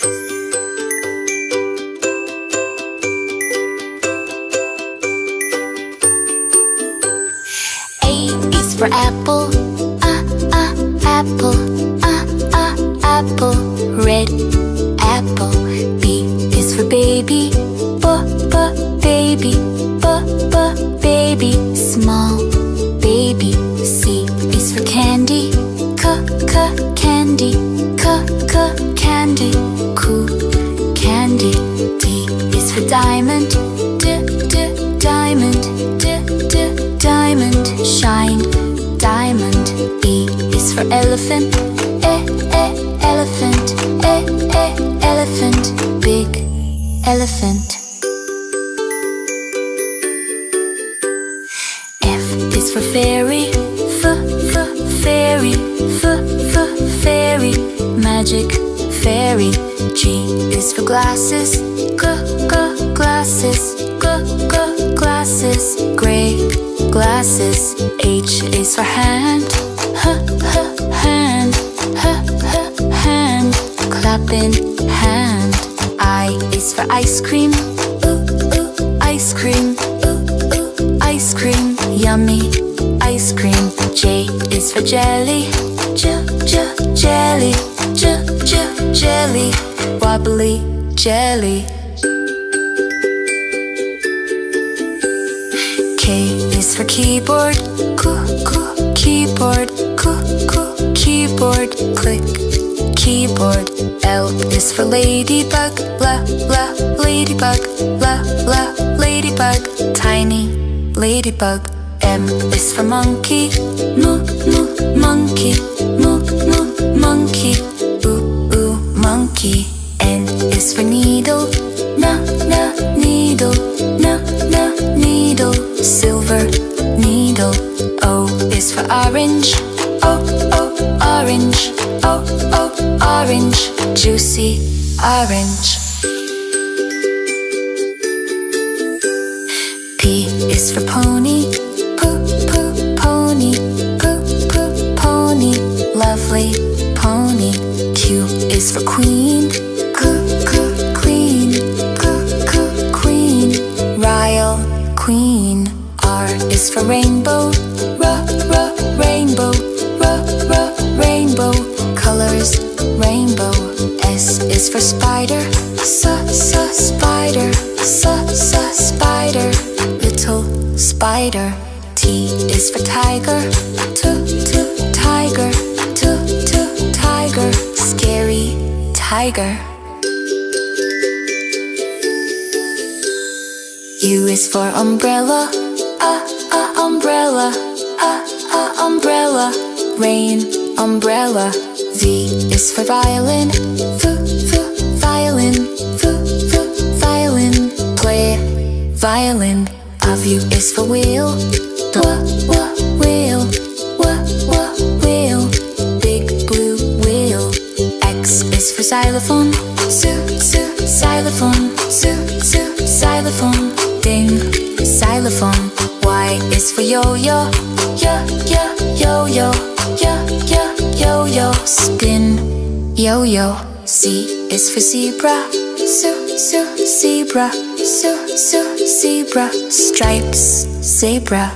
A is for apple, apple, apple, red apple. B is for baby, baby, baby, small baby. C is for candy, candy, candy, cool candy. D is for diamond, diamond, diamond, shine diamond. E is for elephant, elephant, elephant, big elephant. F is for fairy, fairy, fairy, magic fairy. G is for glasses, glasses, glasses, gray glasses. H is for hand, hand, hand, clapping hand. I is for ice cream, ice cream, ice cream, yummy ice cream. J is for jelly, jelly, jelly, wobbly jelly. K is for keyboard, keyboard, keyboard, click keyboard. L is for ladybug, ladybug, ladybug, tiny ladybug. M is for monkey, monkey, monkey, monkey. N is for needle, needle, needle, silver needle. O is for orange, orange, orange, juicy orange. P is for pony, pony, pony, lovely pony. Q is for queen, queen, queen, royal queen. R is for rainbow, rainbow, rainbow, colors rainbow. S is for spider, spider, spider, little spider. T is for tiger, tiger, tiger, scary tiger. U is for umbrella, umbrella, umbrella, rain umbrella. V is for violin, violin, violin, play violin. W is for wheel, wheel, wheel, big blue wheel. X is for xylophone, xylophone, xylophone, ding, xylophone. Y is for yo-yo, yo-yo, yo-yo, spin, yo-yo. Z is for zebra, zebra, zebra, stripes, zebra.